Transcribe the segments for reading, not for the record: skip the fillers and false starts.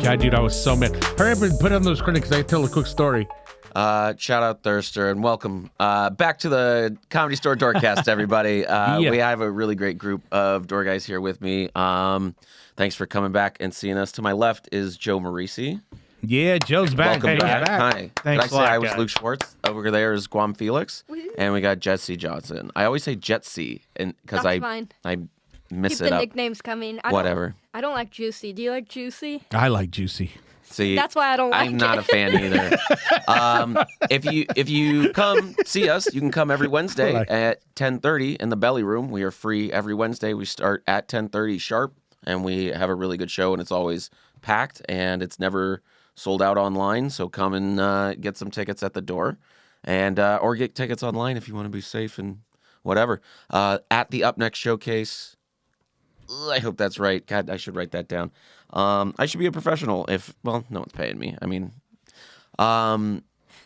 God, dude, I was so mad. Hurry up and put on those credits because I tell a quick story. Shout out Thirster and welcome back to the Comedy Store Doorcast, everybody. We have a really great group of door guys here with me. Thanks for coming back and seeing us. To my left is Joe Marrese. Yeah, Joe's back. Welcome back. Back. Hi. Thanks Did I say a lot, I was guys. Luke Schwartz? Over there is Guam Felix. And we got Jessie Johnson. I always say Jetski because I miss Keep it the up. nicknames coming. Whatever. I don't like Juicy. Do you like Juicy? I like Juicy. See, That's why I don't like I'm not a fan either. If you come see us, you can come every Wednesday at 10:30 in the Belly Room. We are free every Wednesday. We start at 10:30 sharp, and we have a really good show, and it's always packed, and it's never sold out online. So come and get some tickets at the door, and or get tickets online if you want to be safe and whatever. At the Up Next Showcase. I hope that's right. God, I should write that down. I should be a professional no one's paying me. I mean,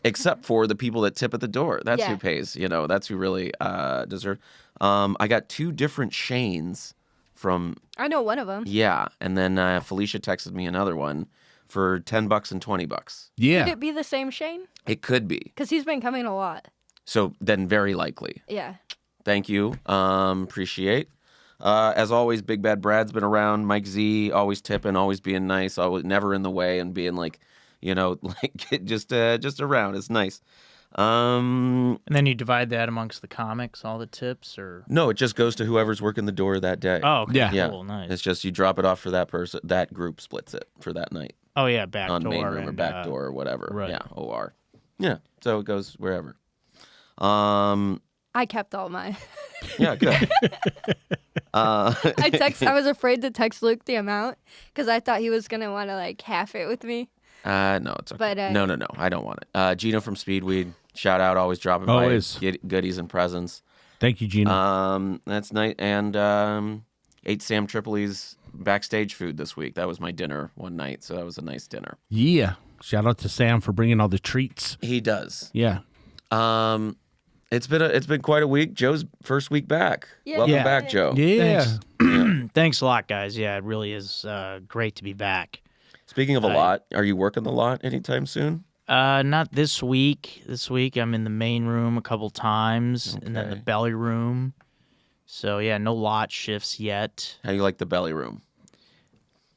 except for the people that tip at the door. That's who pays. You know, that's who really deserve. I got 2 different Shanes from. I know one of them. Yeah, and then Felicia texted me another one for $10 and $20. Yeah. Could it be the same Shane? It could be. Because he's been coming a lot. So then, very likely. Yeah. Thank you. Appreciate. As always, Big Bad Brad's been around. Mike Z, always tipping, always being nice, always never in the way, and being like, just around. It's nice. And then you divide that amongst the comics, all the tips, or No, it just goes to whoever's working the door that day. oh, okay, Yeah. cool, nice. It's just you drop it off for that person. That group splits it for that night Oh yeah, back on door main room or and, back door or whatever. right. Yeah, OR. Yeah, so it goes wherever. I kept all mine. Yeah, good. I was afraid to text Luke the amount because I thought he was going to want to like half it with me. No, it's okay. But, no, I don't want it. Gino from Speedweed, shout out, always dropping Always. by, get goodies and presents. Thank you, Gina. That's nice. And ate Sam Tripoli's backstage food this week. That was my dinner one night, so that was a nice dinner. Yeah. Shout out to Sam for bringing all the treats. He does. Yeah. It's been quite a week. Joe's first week back. Yeah. Welcome Yeah. back, Joe. Yeah. Thanks a lot, guys. Yeah, it really is great to be back. Speaking of a lot, are you working the lot anytime soon? Not this week. This week I'm in the main room a couple times, and then the Okay. belly room. So yeah, no lot shifts yet. How do you like the belly room?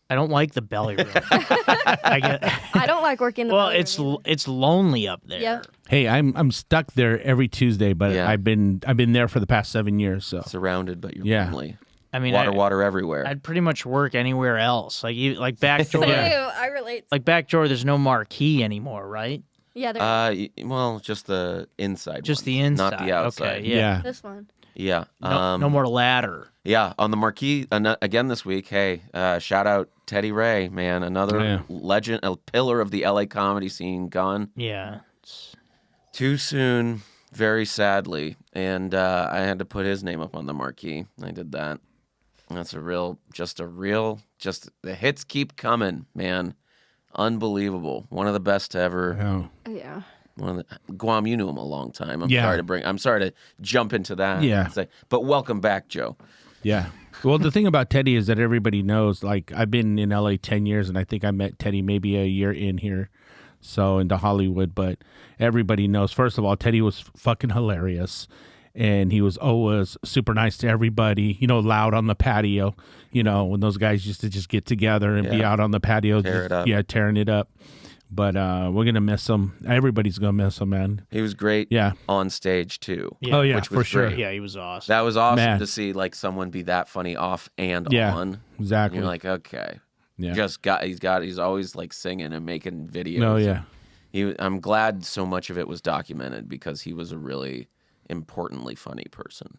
I don't like the belly room. I don't like working the well, belly it's room. it's lonely up there. Yeah. Hey, I'm stuck there every Tuesday, but Yeah. I've been there for the past 7 years. So Surrounded, but you're Yeah. lonely. I mean, Water everywhere. I'd pretty much work anywhere else. Like back door. Ew, I relate. Like back door, there's no marquee anymore, right? Yeah, there Well, just the inside. Just one, the inside. not the outside. Okay, yeah. this one. Yeah. No more ladder. Yeah, on the marquee again this week. Hey, shout out Teddy Ray, man, another legend, a pillar of the LA comedy scene, gone Yeah. too soon, very sadly, and I had to put his name up on the marquee. I did that. That's just the hits keep coming, man. Unbelievable. One of the best to ever. oh. Yeah. Guam, you knew him a long time. I'm Yeah. sorry to jump into that. Yeah. But welcome back, Joe. Yeah. Well, the thing about Teddy is that everybody knows, like, I've been in LA 10 years, and I think I met Teddy maybe a year in here, so into Hollywood. But everybody knows, first of all, Teddy was fucking hilarious, and he was always super nice to everybody, loud on the patio, when those guys used to just get together and be out on the patio. Tear it up. Yeah, tearing it up. But we're going to miss him. Everybody's going to miss him, man. He was great on stage, too. Yeah. Oh, yeah, which for was sure. great. Yeah, he was awesome. That was awesome Man. to see, like, someone be that funny off and Yeah, on. exactly. You're like, okay. Yeah. He's always, like, singing and making videos. Oh, yeah. I'm glad so much of it was documented because he was a really importantly funny person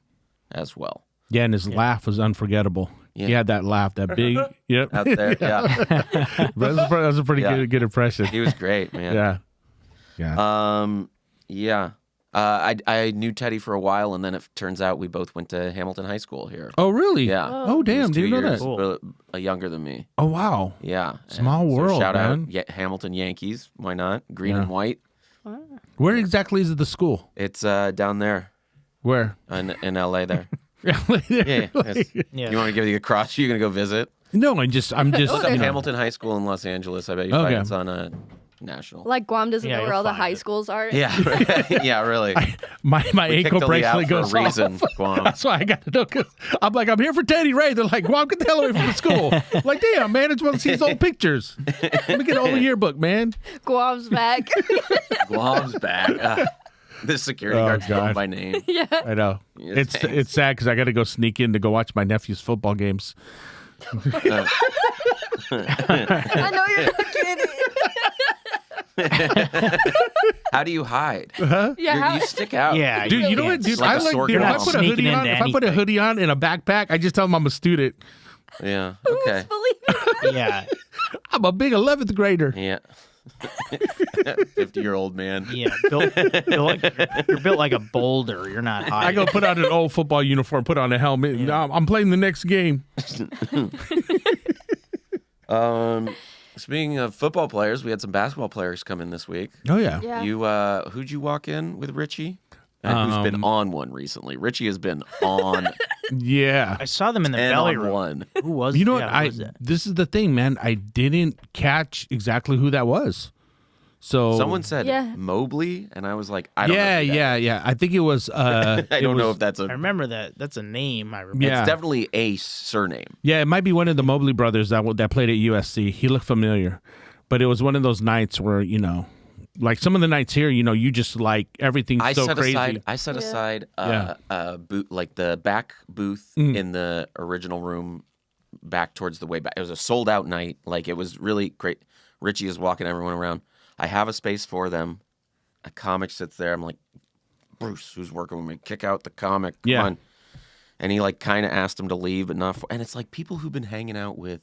as well. Yeah, and his laugh was unforgettable. Yeah. He had that laugh, that big, yep. Out there, yeah. that was a pretty good impression. He was great, man. Yeah. Yeah. I knew Teddy for a while, and then it turns out we both went to Hamilton High School here. Oh, really? Yeah. Oh, He was damn. 2 Didn't know years that. younger than me. Oh, wow. Yeah. Small And world, shout man. out Hamilton Yankees. Why not? Green and white. Where exactly is the school? It's down there Where? in LA there. Yeah. Yeah. You want to give you a cross? You going to go visit? No, I'm just. Look up you know. Hamilton High School in Los Angeles. I bet you Okay. find it's on a national. Like Guam doesn't know Yeah, where you'll all the find high it. schools are. Yeah, yeah, really. My We ankle kicked Aaliyah out bracelet goes for a off. reason, Guam. That's why I got to know. Cause I'm like, I'm here for Teddy Ray. They're like, Guam, get the hell away from the school. I'm like, damn, man, I just want to see his old pictures. Let me get an old yearbook, man. Guam's back. Guam's back. The security Oh, guard's known God. by name. Yeah. I know. Yes, thanks. It's sad because I got to go sneak in to go watch my nephew's football games. Uh, I know you're not kidding. How do you hide? Yeah. You stick out. Yeah, Dude, you know can't what, dude? like I a like, sore dude, if I thumb. put a Sneaking hoodie on, into if I put a anything. hoodie on in a backpack, I just tell them I'm a student. Yeah. Who's Okay. believing? Yeah, I'm a big 11th grader. Yeah. 50-year-old man. yeah. You're built like a boulder. You're not high. I go put on an old football uniform, put on a helmet. And I'm playing the next game. Speaking of football players, we had some basketball players come in this week. Oh yeah. Yeah. You who'd you walk in with, Richie? And who's been on one recently? Richie has been on Yeah. I saw them in the 10 belly on room. one. Who was? You know yeah, what? who was that? This is the thing, man. I didn't catch exactly who that was. So Someone said Yeah. Mobley, and I was like, I don't know. Yeah, who that yeah. I think it was. is. I don't know if that's I a. remember that. That's a name. I remember. Yeah. It's definitely a surname. Yeah, it might be one of the Mobley brothers that played at USC. He looked familiar, but it was one of those nights where like some of the nights here, you just like everything's I so set crazy. aside Yeah. boot, like the back booth in the original room, back towards the way back. It was a sold out night. Like it was really great. Richie is walking everyone around. I have a space for them. A comic sits there. I'm like, Bruce, who's working with me, kick out the comic. Come Yeah. on. And he like kind of asked him to leave, but not for. And it's like people who've been hanging out with.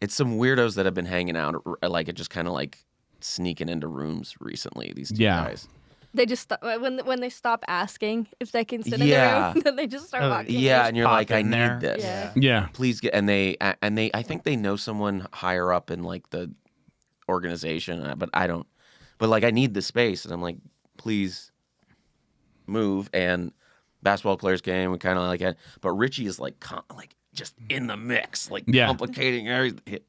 It's some weirdos that have been hanging out, like it just kind of like sneaking into rooms recently. These two Yeah. guys. They just when they stop asking if they can sit in Yeah. the room, then they just start walking. Yeah, Just and you're pop like, I in need there. this. Yeah. Yeah. Please get. And they I think they know someone higher up in like the organization, but I don't. But like I need the space, and I'm like, please move. And basketball players game, we kind of like it. But Richie is like just in the mix, like Yeah. complicating everything,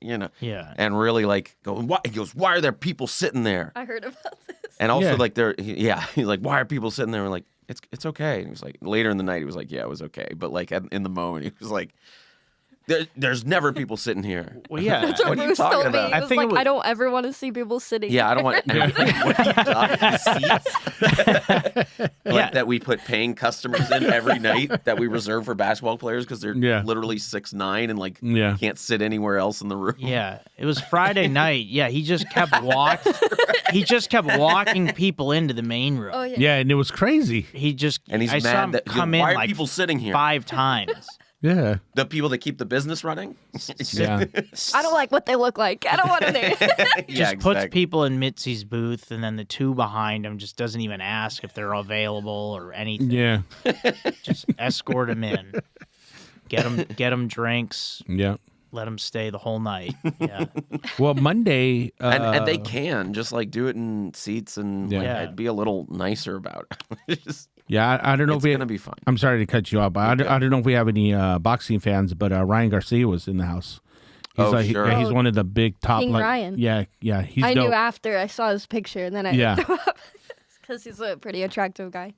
Yeah. and really like going. Why? He goes, why are there people sitting there? I heard about this. And also Yeah. like he's like, why are people sitting there? We're like, it's okay. And he was like, later in the night, he was like, yeah, it was okay. But like in the moment, he was like, there's never people sitting here. Well, yeah. That's what What are you Bruce talking told me. about? He I was think it like, was- I don't ever want to see people sitting. Yeah, I don't want what are you talking seats Yeah. that we put paying customers in every night that we reserve for basketball players because they're Yeah. literally 6'9" and like Yeah. can't sit anywhere else in the room. Yeah, it was Friday night. Yeah, he just kept walking people into the main room. Oh yeah. Yeah, and it was crazy. He just And he's I saw mad him that come why in are like people sitting here? 5 times. Yeah. The people that keep the business running. Yeah. I don't like what they look like. I don't want them there. Just puts people in Mitzi's booth, and then the two behind him just doesn't even ask if they're available or anything. Yeah. Just escort him in, get him drinks, Yeah. let him stay the whole night. Yeah, Well, Monday. and they can just like do it in seats and Yeah. like, Yeah. I'd be a little nicer about it. Yeah, I don't know It's if we. gonna be fun. I'm sorry to cut you off, but I don't know if we have any boxing fans, but Ryan Garcia was in the house. He's Oh, sure. Yeah, he's one of the big top. King like, Ryan. Yeah, yeah. He's I dope. knew after I saw his picture, and then I Yeah. looked him up because he's a pretty attractive guy.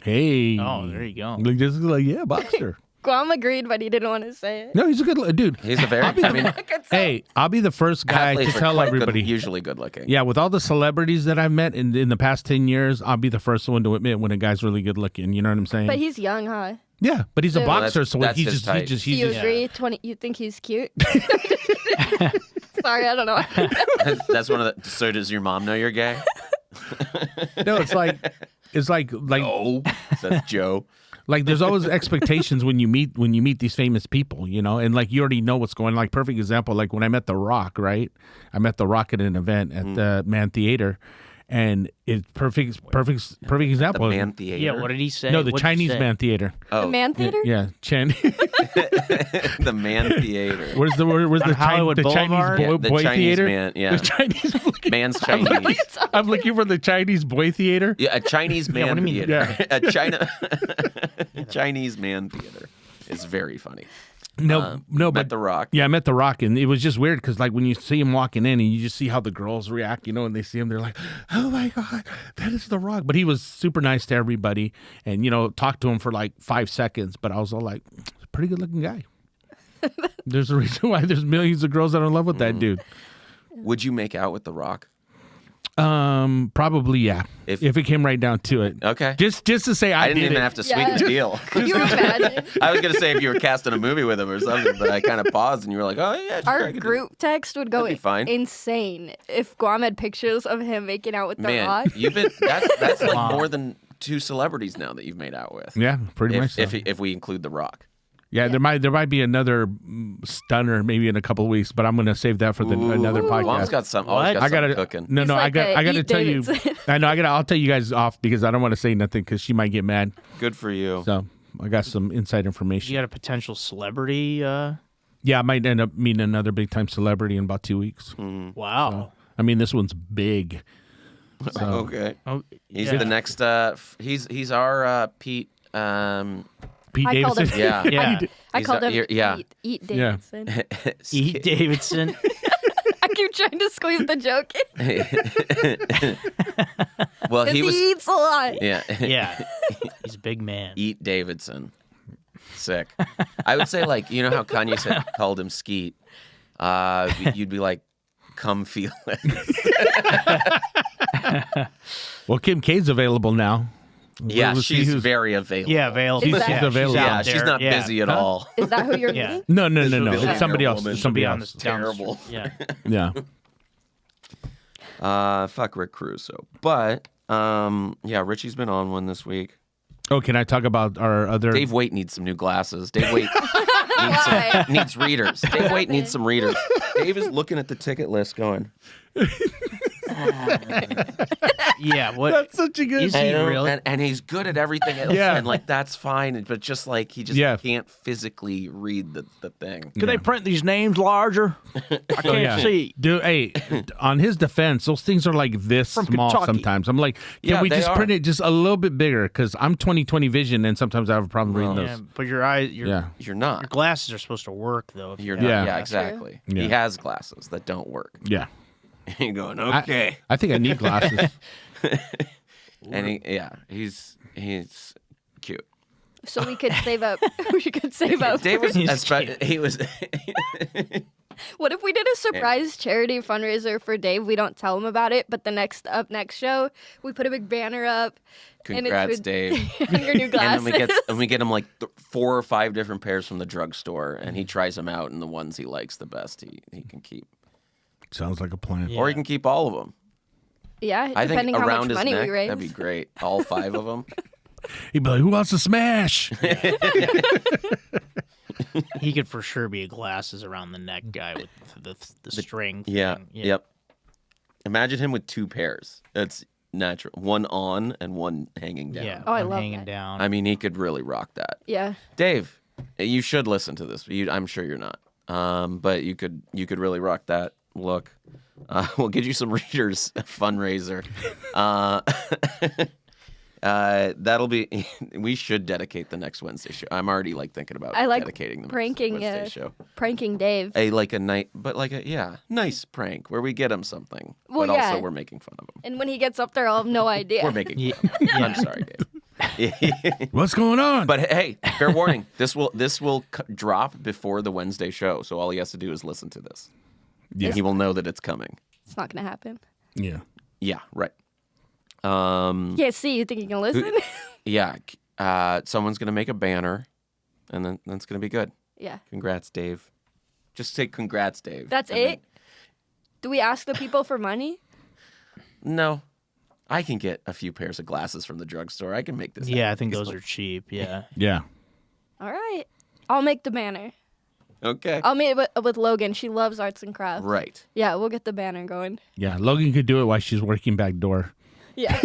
Hey. Oh, there you go. Like this is like boxer. Guam agreed, but he didn't want to say it. No, he's a good dude. He's a very. I mean, Hey, I'll be the first guy to athletes are tell quite everybody. usually good looking. Yeah, with all the celebrities that I've met in the past 10 years, I'll be the first one to admit when a guy's really good looking. You know what I'm saying? But he's young, huh? Yeah, but he's a So- boxer, so that's he's his just, type. Do you just agree? 20? You think he's cute? Sorry, I don't know. That's one of the. So does your mom know you're gay? no. It's like No, says Joe. like there's always expectations when you meet these famous people, and like you already know what's going on. Like perfect example, like when I met The Rock, right? I met The Rock at an event at the Man Theater, and it's perfect The example. Man Theater. Yeah, what did he say? No, the What'd you Chinese say? Man Theater. The Oh, man theater? Yeah, Chan. the Man Theater. Where's the Hollywood Chinese Boulevard? boy, The boy Chinese theater? man, yeah. The Chinese. Man's Chinese. I'm looking for the Chinese boy theater. Yeah, a Chinese what man do you mean? theater. A Chinese man theater is very funny. No, met but The Rock. yeah, I met The Rock, and it was just weird because, like, when you see him walking in, and you just see how the girls react, you know, and they see him, they're like, "Oh my god, that is The Rock!" But he was super nice to everybody, and talked to him for like 5 seconds. But I was all like, "Pretty good looking guy." There's a reason why there's millions of girls that are in love with that dude. Would you make out with The Rock? Probably yeah. If it came right down to it. Okay. Just to say I didn't did even it. have to sweeten the deal. Can you imagine? I was gonna say if you were casting a movie with him or something, but I kind of paused and you were like, "Oh yeah." Sure, I Our could do group text would go That'd be fine. insane if Guam had pictures of him making out with that. The Man, Rock. you've been that's like Wow. more than 2 celebrities now that you've made out with. Yeah, pretty much. So. If we include The Rock. Yeah, there might be another stunner maybe in a couple of weeks, but I'm gonna save that for another podcast. Guam's got some. What? Always got I gotta something cooking. no, He's no. like I gotta Eat tell you. Davidson. I know. I'll tell you guys off because I don't want to say nothing because she might get mad. Good for you. So I got some inside You information. got a potential celebrity. Yeah, I might end up meeting another big time celebrity in about 2 weeks. Wow. I mean, this one's big. So Okay. Oh, He's yeah. the next. He's our Pete. Pete I called Davidson. him Yeah. Yeah. I He's called a- him yeah. Eat Yeah. Davidson. Eat Davidson. I keep trying to squeeze the joke in. Well, 'Cause he was. eats a lot. Yeah. Yeah. He's a big man. Eat Davidson. Sick. I would say like how Kanye said called him Skeet. You'd be like, come feel it. Well, Kim K's available now. Yeah, We'll see she's who's- very available. Yeah, available. She's Yeah, available. Yeah, out she's there. not Yeah. busy at Huh? all. Is that who you're Yeah. meeting? No. This would be It's like somebody a else. woman. It's Be somebody on else. the down the Terrible. street. Yeah. Fuck Rick Caruso. But yeah, Richie's been on one this week. Oh, can I talk about our other? Dave Waite needs some new glasses. Dave Waite Why? needs readers. Dave Waite needs some readers. Dave is looking at the ticket list going, Yeah. What That's such a good. is he really? and he's good at everything else. Yeah. And like that's fine, but just like he just Yeah. can't physically read the thing. Could they print these names larger? I can't Oh, yeah. see. Dude, hey, on his defense, those things are like this From small Kentucky. sometimes. I'm like, can Yeah, we they just are. print it just a little bit bigger? Because I'm 20/20 vision, and sometimes I have a problem reading Yeah, those. but your eyes, your Yeah. You're your not. glasses are supposed to work though. If You're you not. Yeah. Yeah, exactly. Yeah. He has glasses that don't work. Yeah. You're going, okay. I think I need glasses. And he's cute. So we could save up. We could save up. Dave was He's cute. he was What if we did a surprise charity fundraiser for Dave? We don't tell him about it, but the next show, we put a big banner up. Congrats, and Dave. and your new And glasses. then we get him like 4 or 5 different pairs from the drugstore, and he tries them out, and the ones he likes the best he can keep, Sounds like a plan. Yeah. or he can keep all of them. Yeah, I think depending how around much his money neck, we raise. that'd be great. All 5 of them. He'd be like, "Who wants to smash?" He could for sure be a glasses around the neck guy with the string. Yeah. thing. Yep. Imagine him with 2 pairs. That's natural. One on and one hanging down. Yeah. Oh, I one love hanging that. down. I mean, he could really rock that. Yeah. Dave, you should listen to this. I'm sure you're not. But you could really rock that look. We'll get you some readers fundraiser. That'll be. We should dedicate the next Wednesday show. I'm already like thinking about I like dedicating the pranking, next Wednesday show. Pranking Dave. A nice prank where we get him something, Well, but yeah. also we're making fun of him. And when he gets up there, I'll have no idea. We're making. Yeah. Fun of him. I'm sorry, Dave. What's going on? But hey, fair warning. This will drop before the Wednesday show, so all he has to do is listen to this. Yeah. He will know that it's coming. It's not gonna happen. Yeah. Yeah, right. Yeah, see, you think you can listen? Yeah, someone's gonna make a banner, and then that's gonna be good. Yeah. Congrats, Dave. Just say congrats, Dave. That's and it? Do we ask the people for money? No, I can get a few pairs of glasses from the drugstore. I can make this. yeah, I happen think those easily. are cheap. Yeah. Yeah. All right. I'll make the banner. Okay. I'll meet it with Logan. She loves arts and crafts. Right. Yeah, we'll get the banner going. Yeah. Logan could do it while she's working back door. Yeah.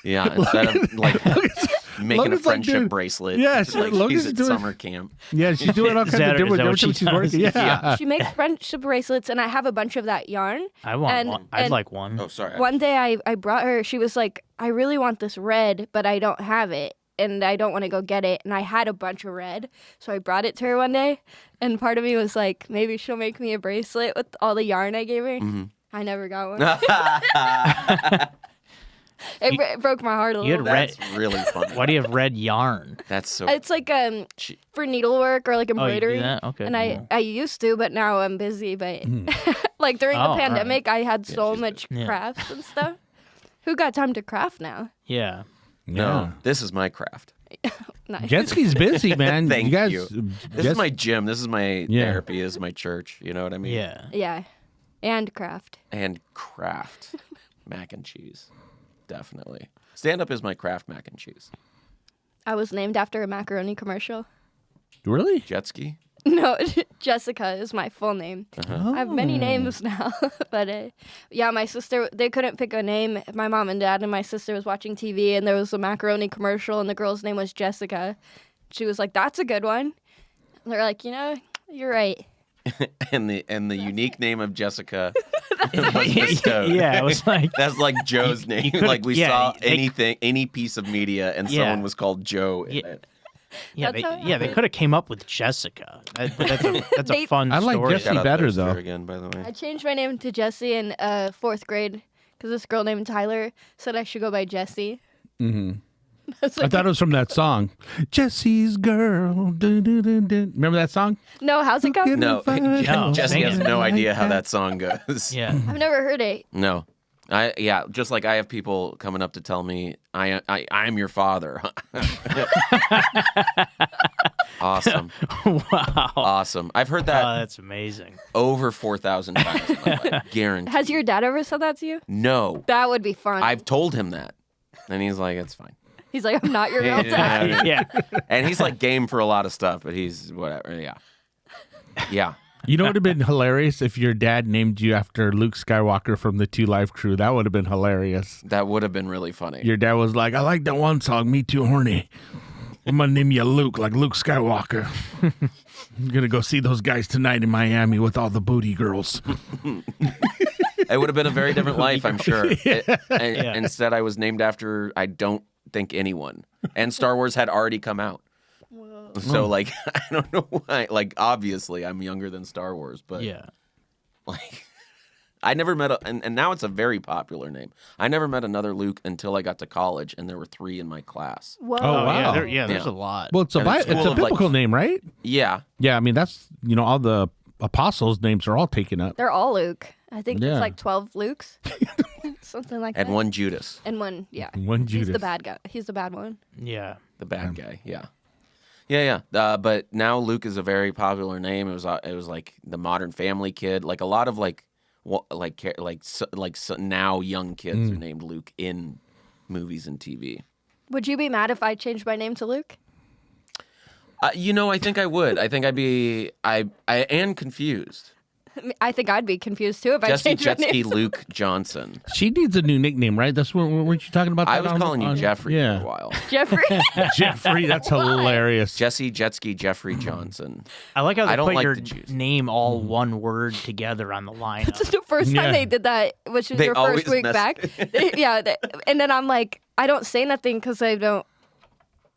Yeah. Instead of like making Logan's a like, friendship dude, bracelet. yeah, it's like Logan's she's at doing- summer camp. Yeah, she's doing all Is kinds that- of is different that what every time she she's does? working. Yeah. Yeah. She makes friendship bracelets, and I have a bunch of that yarn. I want And- one. I'd and- like one. Oh, sorry. One day I brought her, she was like, I really want this red, but I don't have it. and I don't want to go get it. And I had a bunch of red, so I brought it to her one day. And part of me was like, maybe she'll make me a bracelet with all the yarn I gave her. Mm-hmm. I never got one. It broke my heart a little bit. That's really funny. Why do you have red yarn? That's so. It's like for needlework or like Oh, you embroidery. do that? Okay. And I used to, but now I'm busy. But like during the Oh, pandemic, I had so she's much busy. Yeah. crafts and stuff. Who got time to craft now? Yeah. No, this is my craft. Nice. Jetski's busy, man. Thank you guys, you. This is my gym. This is my therapy. This is my church. You know what I mean? Yeah. Yeah, and craft. And craft mac and cheese. Definitely. Stand up is my craft mac and cheese. I was named after a macaroni commercial. Really? Jetski? No, Jessica is my full name. Uh-huh. I have many names now, but yeah, my sister, they couldn't pick a name. My mom and dad and my sister was watching TV, and there was a macaroni commercial, and the girl's name was Jessica. She was like, "That's a good one." And they're like, you're right. and the unique name of Jessica was bestowed. Yeah, it was like That's like Joe's name. could've- Like we yeah, saw they- any piece of media, and Yeah. someone was called Joe in it. yeah, That's how it they happened. could have came up with Jessica. That's a They- fun I like story. Jessie Shout out better, Dexter though. Again, by the way. I changed my name to Jessie in 4th grade because this girl named Tyler said I should go by Jessie. Mm-hmm. I was I like, thought it was from that song, Jessie's Girl. Dun, dun, dun, dun. Remember that song? no, how's it go? No, No, Jesse sing has it. no idea how that song goes. Yeah. I've never heard it. No. Just like I have people coming up to tell me I'm your father. Awesome. Wow. Awesome. I've heard that That's amazing. over 4,000 times in my life. Guaranteed. Has your dad ever said that to you? No. That would be fun. I've told him that. And he's like, it's fine. He's like, I'm not your real dad. Yeah. And he's like game for a lot of stuff, but he's whatever. Yeah. Yeah. You know what would have been hilarious if your dad named you after Luke Skywalker from the 2 Live Crew? That would have been hilarious. That would have been really funny. Your dad was like, I like that one song, Me Too Horny. I'm going to name you Luke, like Luke Skywalker. I'm going to go see those guys tonight in Miami with all the booty girls. It would have been a very different life, I'm sure. Instead, I was named after, I don't think, anyone. And Star Wars had already come out. So, like, I don't know why. Like, obviously, I'm younger than Star Wars, but Yeah. like, I never met and now it's a very popular name. I never met another Luke until I got to college, and there were 3 in my class. Whoa. Oh, wow. There's Yeah. a lot. Well, it's a, And it's it's full a of, like- biblical name, right? Yeah, Yeah, I mean, that's, all the apostles' names are all taken up. They're all Luke. I think Yeah. it's like 12 Lukes. Something like and that. one Judas, And one, yeah. One He's Judas. the bad guy. He's the bad one. Yeah. the bad guy. Yeah. But now Luke is a very popular name. It was like the Modern Family kid. Like a lot of now young kids are named Luke in movies and TV. Would you be mad if I changed my name to Luke? I think I would. I think I am confused. I think I'd be confused too if I Jesse changed my name. Jetski to Luke Johnson. She needs a new nickname, right? That's what, weren't you talking about that? I was calling you Jeffrey for a while. Jeffrey. Jeffrey, that's hilarious. Jesse Jetski Jeffrey Johnson. I like how they I don't put like your the Jews. name all one word together on the lineup. The first time Yeah. they did that, which was They your always first week mess- back. And then I'm like, I don't say nothing because I don't.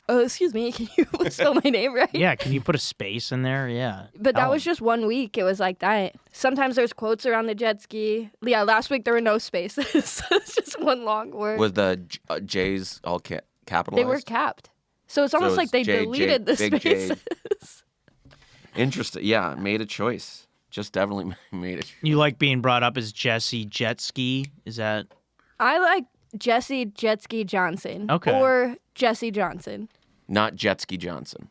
Oh, excuse me. Can you spell my name right? Yeah, can you put a space in there? Yeah. But that was just 1 week. It was like that. Sometimes there's quotes around the jet ski. Yeah, last week there were no spaces. It's just one long word. Was the J's all capitalized? They were capped. So it's almost it's like they J, deleted the Big J. spaces. Interesting. Yeah, made a choice. Just definitely made it. You like being brought up as Jesse Jetski? Is that I like Jesse Jetski Johnson. Okay. Or Jesse Johnson. Not Jetski Johnson.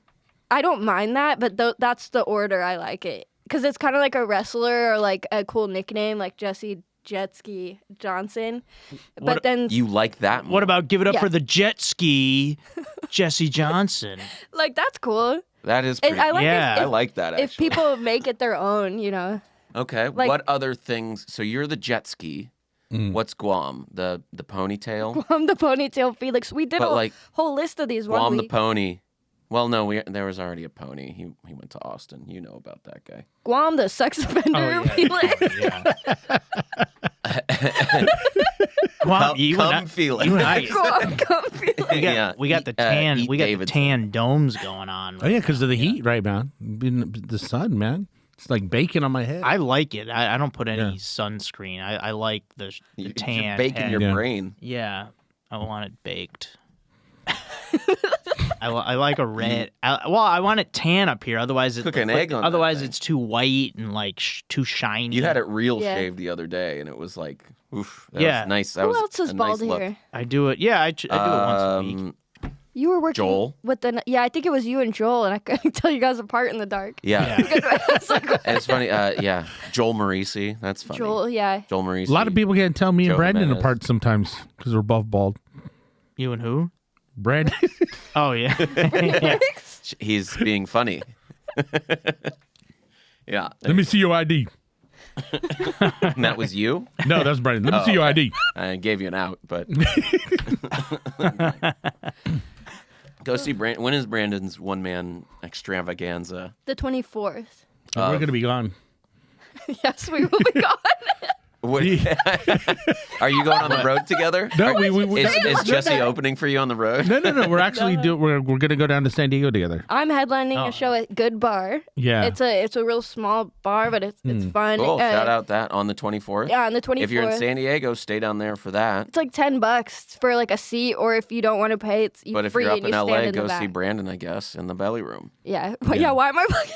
I don't mind that, but that's the order I like it. Because it's kind of like a wrestler or like a cool nickname, like Jesse Jetski Johnson. What- But then, You like that more. what about give it up Yeah. for the jet ski, Jesse Johnson? like, that's cool. That is pretty I like Yeah. if, I like that, actually. if people make it their own, you know. Okay, like- what other things? So you're the jet ski. What's Guam? The ponytail? I'm the ponytail Felix. We did But, a like, whole list of these one Guam the week. pony. Well, no, there was already a pony. He went to Austin. You know about that guy. Guam the sex offender Felix. Yeah. Guam, you and I- Felix. you and I- Guam, come Felix. We got the tan. Eat We got the Davidson. tan domes going on. Oh yeah, because of the heat, right, man? The sun, man. It's like bacon on my head. I like it. I don't put any Yeah. sunscreen. I like the You're tan. baking your Yeah. brain. Yeah, I want it baked. I like a red. I want it tan up here. Otherwise, Cook an egg on that Otherwise, thing. it's too white and like too shiny. You had it real Yeah. shaved the other day, and it was like, oof. That Yeah. was nice. That Who was else is a bald nice look. here? I do it. Yeah, I do it once a week. You were working Joel? with the. Yeah, I think it was you and Joel, and I couldn't tell you guys apart in the dark. Yeah. It's like, It's funny. Yeah. Joel Marrese. That's funny. Joel, yeah. Joel Marrese. A lot of people can't tell me Joe and Brandon Jimenez. apart sometimes because we're both bald. You and who? Brandon. Oh yeah. Yeah. He's being funny. Yeah. Let me see your ID. And that was you? No, that's Brandon. Let me see your ID. I gave you an out, but go see Brandon. When is Brandon's one-man extravaganza? The 24th. We're gonna be gone. Yes, we will be gone. What, are you going on the road together? No, we Is Jessie opening for you on the road? no. We're actually we're gonna go down to San Diego together. I'm headlining a show at Good Bar. Yeah. It's a real small bar, but it's fun. Cool. Shout out that on the 24th. Yeah, on the 24th. If you're in San Diego, stay down there for that. It's like $10 for like a seat, or if you don't want to pay, it's But if free you're up and in you LA, stand in go the back. see Brandon, I guess, in the belly room. Yeah. Yeah. Why am I fucking?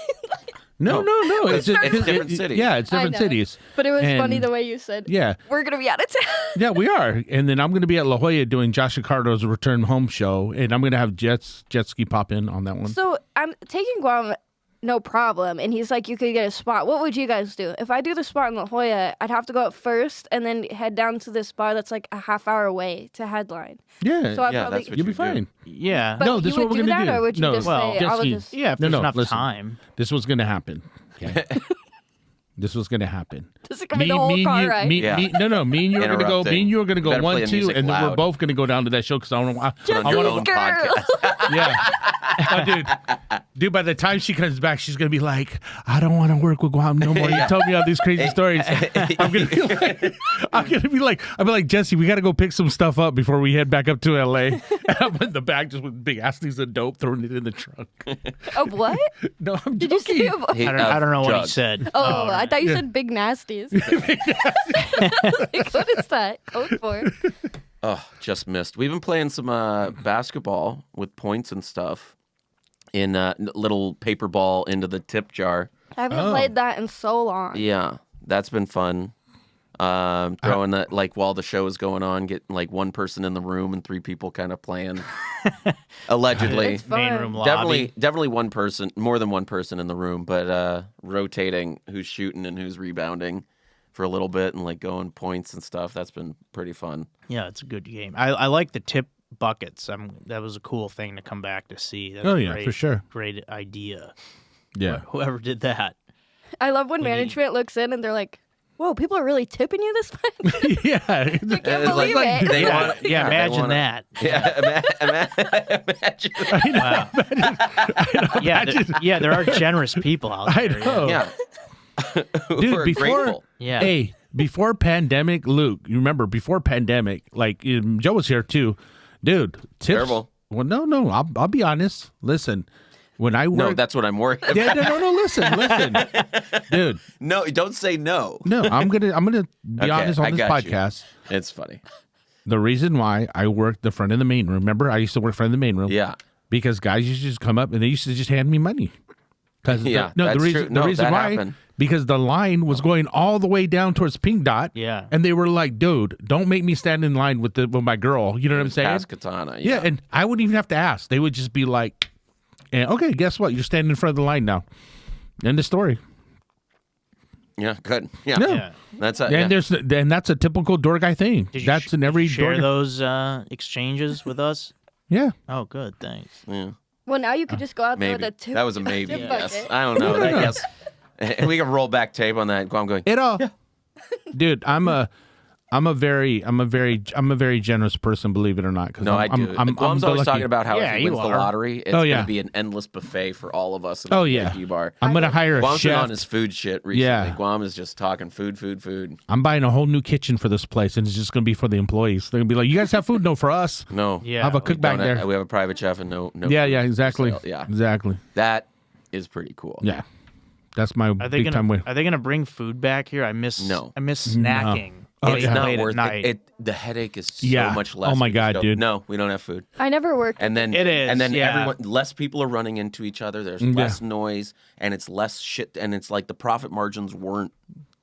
No. It's different cities. Yeah, it's different know. cities. But it was And- funny the way you said. Yeah. We're gonna be out of town. Yeah, we are. And then I'm going to be at La Jolla doing Josh Ricardo's return home show. And I'm going to have Jetski pop in on that one. So I'm taking Guam, no problem. And he's like, you could get a spot. What would you guys do? If I do the spot in La Jolla, I'd have to go up first and then head down to this bar that's like a half hour away to headline. Yeah. So I'd Yeah, probably. that's what You'll be you do. fine. Yeah. But No, this you is what would we're do gonna that, do. or would you No, just well, say, I would Jessie- just. Yeah. If No, there's no, enough listen. time. This was going to happen. Okay. This was going to happen. This is gonna be the whole car you, ride. me and you are going to go. Me and you are going to go Better play the 1, 2, music and then we're loud. both going to go down to that show because I don't know. Put on your Jesse's own girl. podcast. Yeah. Oh, dude, by the time she comes back, she's going to be like, I don't want to work with Guam no more. You told me all these crazy stories. I'm going to be like, Jesse, we got to go pick some stuff up before we head back up to LA. And I'm in the back just with big ass things of dope, throwing it in the trunk. Oh, what? No, I'm Did you joking. say a vo- I don't know what he drugs. said. Oh, I thought you said big nasties. Like, what is that code for? Oh, just missed. We've been playing some basketball with points and stuff in little paper ball into the tip jar. I haven't played that in so long. Yeah, that's been fun. Throwing that like while the show is going on, getting like one person in the room and 3 people kind of playing. Allegedly, It's fun. Main room lobby. definitely one person, more than one person in the room, but rotating who's shooting and who's rebounding for a little bit and like going points and stuff. That's been pretty fun. Yeah, it's a good game. I like the tip buckets. That was a cool thing to come back to see. That's Oh, a yeah, great, for sure. Great idea. Yeah. Whoever did that. I love when management looks in and they're like, "Whoa, people are really tipping you this much." Yeah. I can't It's believe like it. they Yeah, want, yeah, they imagine wanna- that. Yeah, imagine. Wow. Yeah, there are generous people out I there. know. Yeah. Dude, We're before grateful. Yeah. Hey, before pandemic, Luke, you remember before pandemic, like Joe was here too, dude. Tips. Terrible. Well, no, I'll be honest. Listen, when I work, No, that's what I'm worried about. yeah, no. Listen, dude. No, don't say no. No, I'm gonna be Okay, honest I on this got you. podcast. It's funny. The reason why I worked the front of the main room. Remember, I used to work front of the main room. Yeah. Because guys used to just come up and they used to just hand me money. Because Yeah, the that's reason true. No, the reason that why happened. because the line was going all the way down towards Pink Dot. Yeah. And they were like, dude, don't make me stand in line with my girl. You know what I'm saying? Past Katana. Yeah, and I wouldn't even have to ask. They would just be like, okay, guess what? You're standing in front of the line now. End of story. Yeah, good. Yeah. No. Yeah. That's And that's a typical door guy thing. Did you That's in every share door. those exchanges with us? Yeah. Oh, good. Thanks. yeah, Well, now you could just go out there maybe. with a tip. That was a maybe. tip Yes. bucket. I don't know. Yes. And we can roll back tape on that. I'm going, It all. Dude, I'm I'm a very generous person, believe it or not. No, I do. Guam's always talking about how if he wins the lottery, it's going to be an endless buffet for all of us. In the VIP bar. I'm going to hire a Guam's chef. been on his food shit recently. Yeah. Guam is just talking food. I'm buying a whole new kitchen for this place, and it's just going to be for the employees. They're going to be like, "You guys have food? No, for us." No. Yeah. I have a cook back there. We have a private chef and no. Yeah, exactly. Yeah, exactly. That is pretty cool. Yeah, that's my big time win. Are they gonna bring food back here? I miss snacking. Oh, It's yeah. not late at worth night. it. The headache is so much less. Oh my when you God, go, dude. No, we don't have food. I never worked. And then It is, and then yeah. less people are running into each other. There's less noise, and it's less shit. And it's like the profit margins weren't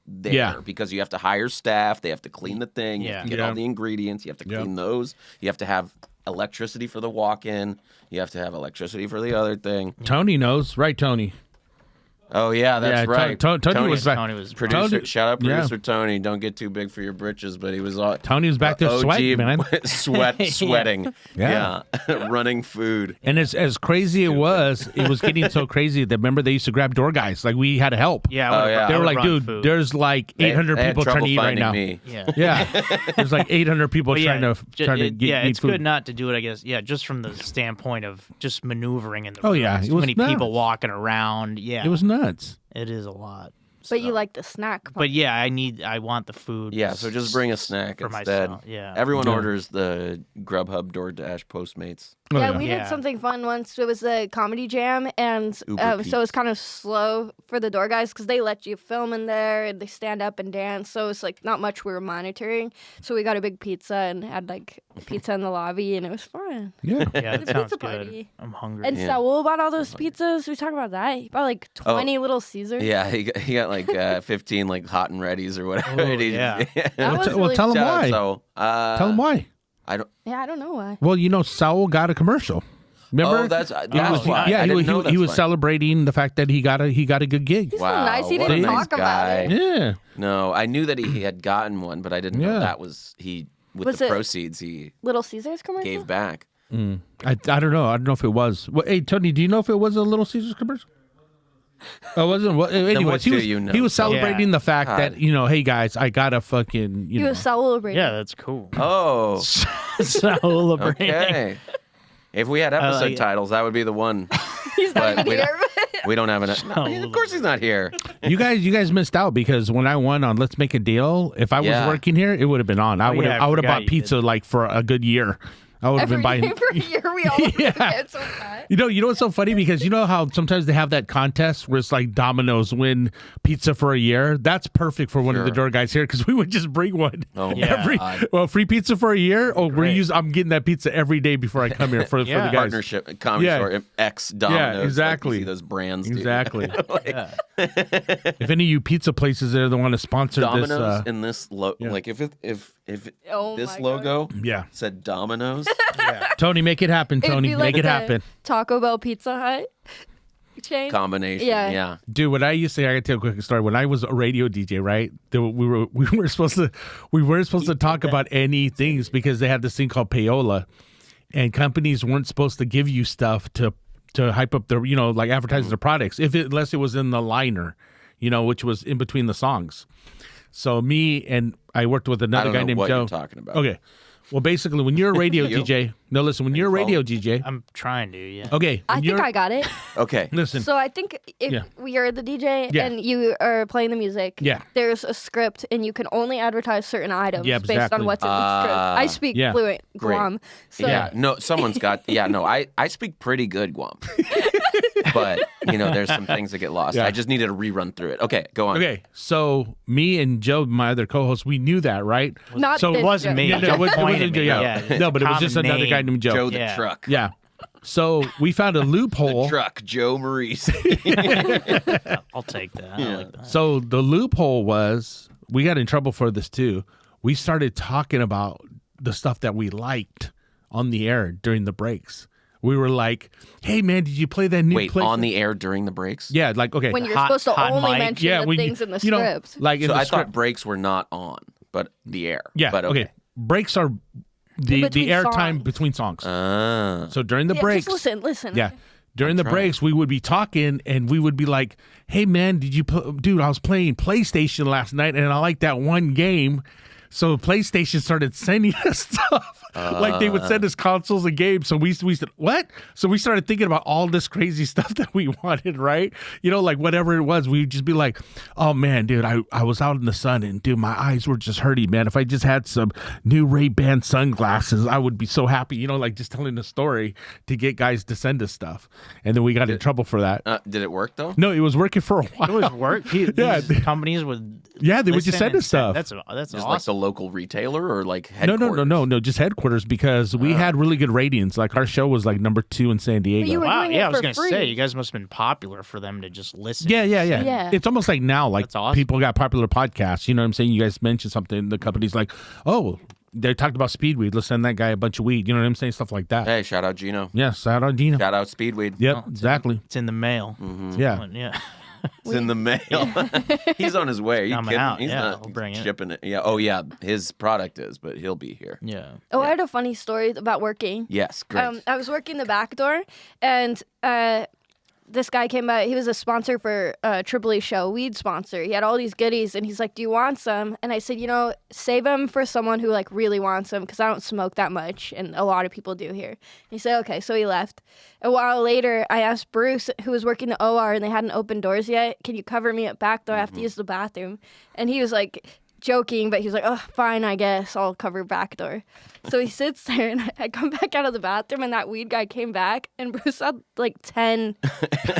there because you have to hire staff. They have to clean the thing. You have to get all the ingredients. You have to clean those. You have to have electricity for the walk-in. You have to have electricity for the other thing. Tony knows, right, Tony? Oh yeah, that's right. Tony was back. Tony was Producer, shout out producer Tony. Don't get too big for your britches, but he was all Tony was back there sweating, man. sweating. Yeah. Running food. And as crazy it was getting so crazy that remember they used to grab door guys. Like we had to help. Yeah. They were like, dude, food. there's like 800 They had people trying to eat right trouble now. finding me. Yeah. Yeah, there's like 800 people trying to get it's food. good not to do it, I guess. Yeah, just from the standpoint of just maneuvering in the Oh, room. yeah, it Too was many nuts. people walking around. Yeah, It was nuts. it is a lot. But you like the snack. But yeah, I want the food. Yeah, so just bring a snack for instead. myself. Yeah. Everyone orders the Grubhub, DoorDash, Postmates. Oh, Yeah, we Yeah. did something fun once. It was a comedy jam, and Uber so it's kind of slow for the door guys because they let you film in there and they stand up and dance. So it's like not much we were monitoring. So we got a big pizza and had like pizza in the lobby, and it was fun. Yeah. Yeah, The that sounds pizza good. party. I'm hungry. And Saul bought all those pizzas. We talked about that. He bought like 20 Little Caesars. Yeah, he got like 15 like hot and readies or whatever. Oh, it is. yeah. That was really tell him Shout out, why. So, Tell him why. I don't. Yeah, I don't know why. Well, Saul got a commercial. Remember? Oh, that's He was- why. Yeah, I didn't know he was that's why. celebrating the fact that he got a good gig. He's Wow, so nice. He what didn't a nice talk about guy. it. Yeah. No, I knew that he had gotten one, but I didn't know Yeah. that was he with Was the it- proceeds he Little Caesars commercial? gave back. I don't know. I don't know if it was. Well, hey, Tony, do you know if it was a Little Caesars commercial? Oh, it wasn't. Well, anyways, what do you know? he was celebrating the fact God. that hey guys, I got a fucking He was celebrating. Yeah, that's cool. Oh, Celebrating. okay. If we had episode it. titles, that would be the one. He's not But we here. We don't have an. Of course, he's not here. You guys missed out because when I won on Let's Make a Deal, if I was Yeah. working here, it would have been on. I would have I I would have forgot bought you pizza like for a good year. I would have been buying. Every year we all get so fat. You know what's so funny because you know how sometimes they have that contest where it's like Domino's win pizza for a year. That's perfect for one of the Sure. door guys here because we would just bring one Oh, Yeah. free pizza for a year. Oh, Great. I'm getting that pizza every day before I come here for the guys. Partnership, comedy Yeah. store, X Domino's. Yeah, exactly. Like you see those brands. dude. Exactly. Yeah. If any of you pizza places there that want to sponsor Domino's this, in this like if Oh this my logo yeah, said Domino's, Tony, make it happen. It'd Tony, be like make it the happen. Taco Bell Pizza Hut chain. combination. Yeah. Yeah. Dude, when I used to, I gotta tell a quick story. When I was a radio DJ, right? We weren't supposed to talk about any things because they had this thing called payola, and companies weren't supposed to give you stuff to hype up their, like advertise their products unless it was in the liner, which was in between the songs. So me and I worked with I another don't guy know named what Joe. you're talking about. Okay, well, basically, when you're a radio You? DJ, no, listen, when you're a radio DJ, I'm trying to, yeah. okay, I when think you're- I got it. Okay. listen. So I think if Yeah. you're the DJ Yeah. and you are playing the music, Yeah. there's a script and you can only advertise certain items Yeah, based exactly. on what's in the script. I speak Yeah. fluent Great. Guam. So Yeah. No, someone's got. Yeah. No, I speak pretty good Guam, but there's some things that get lost. Yeah. I just needed to rerun through it. Okay, go on. Okay, so me and Joe, my other co-host, we knew that, right? not so this It wasn't joke. me. Yeah, no, Joe it wasn't pointed Joe, me. yeah. it's No, a but it was just common another guy name. named Joe. Joe the Yeah. truck. Yeah. So we found a loophole. Truck Joe Marrese. I'll take that. I like that. So the loophole was we got in trouble for this too. We started talking about the stuff that we liked on the air during the breaks. We were like, "Hey man, did you play that new Wait, place?" on the air during the breaks? Yeah, like okay. When you're Hot- supposed to hot only mic. mention yeah, the when things in the you know, script. like in So the I script. thought breaks were not on, but the air. Yeah, But okay. Breaks are the between airtime songs. between songs. Ah. So during the Yeah, breaks, just listen. yeah. During the trying. breaks, we would be talking and we would be like, "Hey man, dude, I was playing PlayStation last night and I like that one game. So PlayStation started sending us stuff. Like they would send us consoles and games. So we said, what? So we started thinking about all this crazy stuff that we wanted, right? You know, like whatever it was, we'd just be like, oh man, dude, I was out in the sun and dude, my eyes were just hurting, man. If I just had some new Ray-Ban sunglasses, I would be so happy, you know, like just telling a story to get guys to send us stuff. And then we got in trouble for that. Did it work though? No, it was working for a while. It was work. These companies would. Yeah, they would just listen send and us stuff. That's Just awesome. like the local retailer or like headquarters? No, just headquarters because we had really good ratings. Like our show was like number 2 in San Diego. you were Wow, doing yeah, it I was for gonna free. say you guys must have been popular for them to just listen. Yeah. Yeah. It's almost like now, like That's awesome. people got popular podcasts. You know what I'm saying? You guys mentioned something, the company's like, oh, they talked about speed weed. Let's send that guy a bunch of weed. You know what I'm saying? Stuff like that. Hey, shout out Gino. Yes, shout out Gino. Shout out Speedweed. Yep, exactly. It's in the mail. Yeah. Yeah. It's in the mail. He's on his way. Are you Coming kidding? out, He's yeah, not we'll bring it. shipping it. Yeah. Oh yeah, his product is, but he'll be here. Yeah. Oh, I had a funny story about working. Yes, great. I was working the back door, and this guy came by. He was a sponsor for Triple E show, weed sponsor. He had all these goodies, and he's like, "Do you want some?" And I said, "You know, save them for someone who like really wants them, because I don't smoke that much, and a lot of people do here." And he said, "Okay." So he left. A while later, I asked Bruce, who was working the OR, and they hadn't opened doors yet, "Can you cover me at back door? I have to use the bathroom." And he was like joking, but he was like, "Oh, fine, I guess I'll cover back door." So he sits there, and I come back out of the bathroom, and that weed guy came back, and Bruce had like 10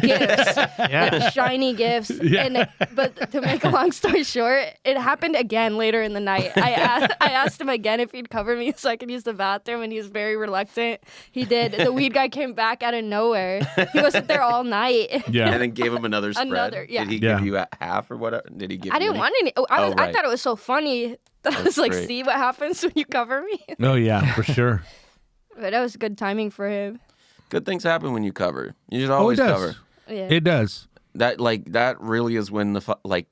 gifts, like shiny gifts. Yeah. But to make a long story short, it happened again later in the night. I asked him again if he'd cover me so I could use the bathroom, and he was very reluctant. He did. The weed guy came back out of nowhere. He wasn't there all night. Yeah. And then gave him another spread. Yeah. Did he Yeah. give you a half or whatever? Did he give I you didn't any? want any. I right. thought it was so funny. I was like, great. see what happens when you cover me? Oh, yeah, for sure. But that was good timing for him. Good things happen when you cover. You should Oh, it always does. cover. Yeah. It does. That really is when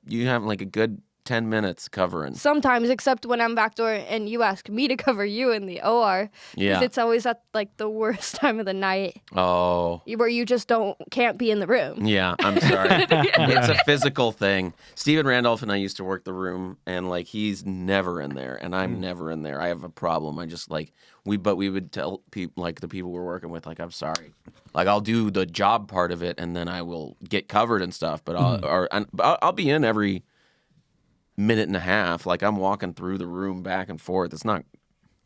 you have like a good 10 minutes covering. Sometimes, except when I'm backdoor and you ask me to cover you in the OR. 'Cause Yeah. it's always at like the worst time of the night Oh. where you just can't be in the room. Yeah, I'm sorry. It's a physical thing. Steven Randolph and I used to work the room, and like he's never in there, and I'm never in there. I have a problem. I just like we would tell people, like the people we're working with, like, I'm sorry. Like I'll do the job part of it, and then I will get covered and stuff. But I'll be in every minute and a half. Like I'm walking through the room back and forth. It's not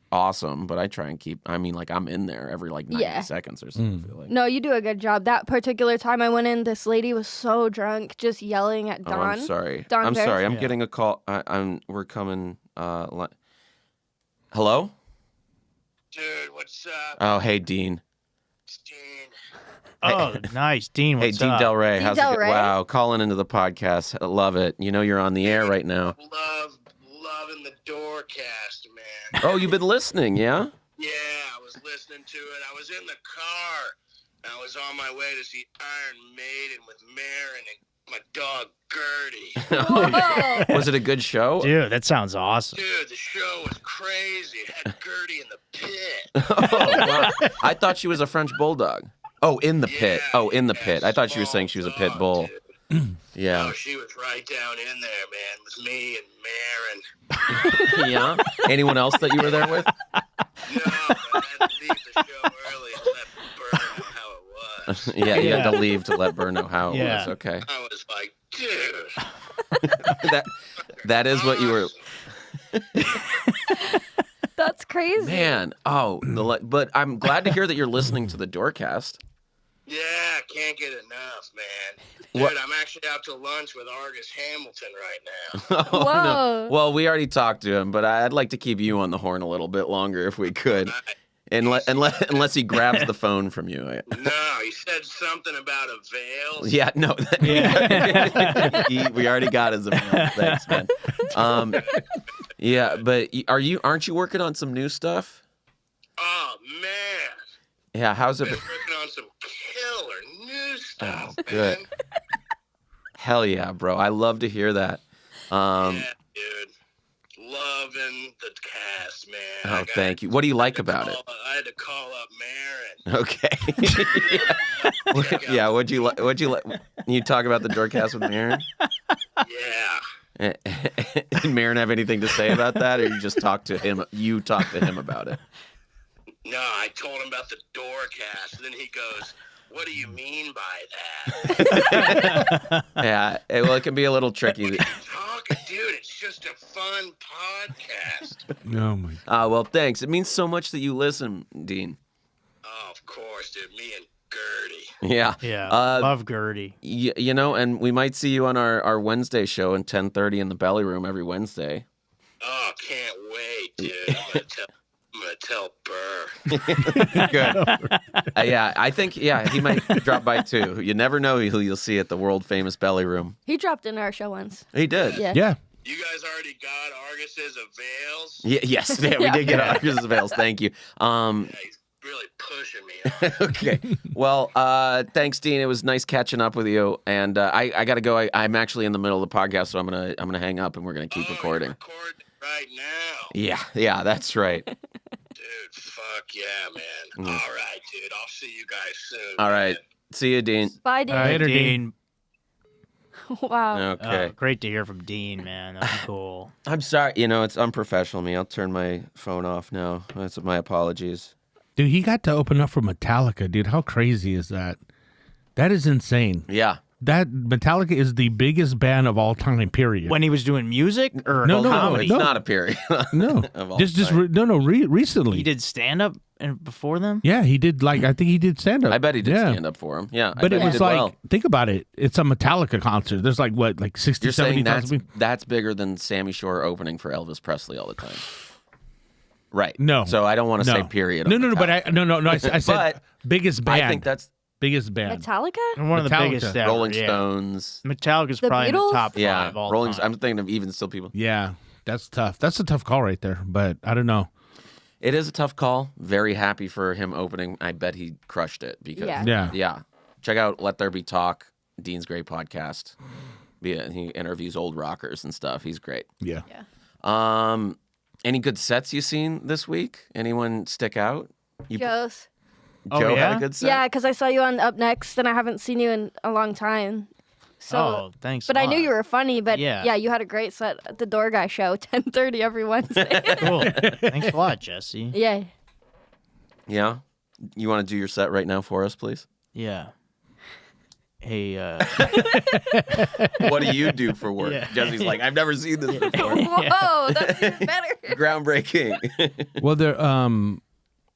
awesome, but I try and keep. I mean, like I'm in there every like 90 seconds or something. I feel like. No, you do a good job. That particular time I went in, this lady was so drunk, just yelling at Oh, Dawn. I'm sorry. Dawn I'm Bear. sorry. I'm getting a call. We're coming. Hello? Dude, what's up? Oh, hey, Dean. It's Dean. Oh, nice, Dean. Hey, What's Dean up? Delray. Dean How's it go? Delray? Wow, calling into the podcast. I love it. You know you're on the air right now. Loving the Doorcast, man. Oh, you've been listening, yeah? Yeah, I was listening to it. I was in the car. I was on my way to see Iron Maiden with Marin and my dog Gertie. Whoa. Was it a good show? Dude, that sounds awesome. Dude, the show was crazy. It had Gertie in the pit. Oh, wow. I thought she was a French bulldog. Oh, in the pit. Yeah, Oh, in the pit. I thought you were small saying she was a pit dog, bull. dude. Yeah. Oh, she was right down in there, man. With me and Marin. Yeah. Anyone else that you were there with? No, but I had to leave the show early and let Bert know how it was. Yeah, you had to Yeah. leave to let Burr know how it Yeah. was. Okay. I was like, dude. That is what you were. That's crazy. Man, but I'm glad to hear that you're listening to the Doorcast. Yeah, can't get enough, man. Dude, What- I'm actually out to lunch with Argus Hamilton right now. Oh, Whoa. no. Well, we already talked to him, but I'd like to keep you on the horn a little bit longer if we could, unless he grabs the phone from you. No, he said something about a veil. Yeah, no. We already got his email. Thanks, man. Yeah, but aren't you working on some new stuff? Oh, man. Yeah, how's it? Been working on some killer new stuff, Oh, good. man. Hell yeah, bro. I love to hear that. Yeah, dude. Loving the cast, man. Oh, thank you. What do you like about it? I had to call up Marin. Okay. Yeah. What'd you like? You talk about the Doorcast with Aaron? Yeah. Did Marin have anything to say about that, or you just talk to him? You talk to him about it. No, I told him about the Doorcast, and then he goes, "What do you mean by that?" Yeah, well, it can be a little tricky. Dude, it's just a fun podcast. Oh my God. Well, thanks. It means so much that you listen, Dean. Oh, of course, dude. Me and Gertie. Yeah. Yeah, Uh, love Gertie. you know, and we might see you on our Wednesday show at 10:30 in the Belly Room every Wednesday. Oh, can't wait, dude. I'm gonna tell Burr. Good. Yeah, I think, he might drop by too. You never know who you'll see at the world famous Belly Room. He dropped in our show once. He did. Yeah. Yeah. You guys already got Argus's avails? Yes. Yeah, we did get Argus's avails. Thank you. Yeah, he's really pushing me. Okay. Well, thanks, Dean. It was nice catching up with you. And I gotta go. I'm actually in the middle of the podcast, so I'm gonna hang up and we're gonna keep recording. You're recording right now. Yeah, that's right. Dude, fuck yeah, man. All right, dude. I'll see you guys soon. All right. man. See you, Dean. Bye, Dean. All right, Later, Dean. Wow. Okay. Great to hear from Dean, man. That's cool. I'm sorry. It's unprofessional of me. I'll turn my phone off now. That's my apologies. Dude, he got to open up for Metallica, dude. How crazy is that? That is insane. Yeah. That Metallica is the biggest band of all time, period. When he was doing music or No, no, comedy? It's not a period. no. Of all Just time. recently. He did stand up before them. Yeah, he did, I think he did stand up. I bet he did yeah. stand up for him. Yeah. I But bet it he was did like, well. think about it. It's a Metallica concert. There's like, 60, You're 70,000 saying people? that's bigger than Sammy Shore opening for Elvis Presley all the time. Right. No. So I don't want to say period. No, on but Metallica. I said But biggest band. I think that's biggest band. Metallica? And one of the Metallica. biggest ever. Rolling yeah. Stones. Metallica's The probably in Beatles? the top 5 Yeah. all Rolling. time. I'm thinking of Even Still People. Yeah, that's tough. That's a tough call right there, but I don't know. It is a tough call. Very happy for him opening. I bet he crushed it because Yeah. Yeah. Check out Let There Be Talk, Dean's great podcast. Yeah, he interviews old rockers and stuff. He's great. Yeah. Any good sets you seen this week? Anyone stick out? Joe's. Oh, Joe had yeah? a good set. Yeah, because I saw you on Up Next, and I haven't seen you in a long time. So, Oh, thanks. but a I knew lot. you were funny. But Yeah. you had a great set at the Door Guy show, 10:30 every Wednesday. Cool. Thanks a lot, Jesse. Yeah. Yeah. You want to do your set right now for us, please? Yeah. Hey, What do you do for work? Yeah. Jesse's like, I've never seen this before. Whoa, that's even better. Groundbreaking.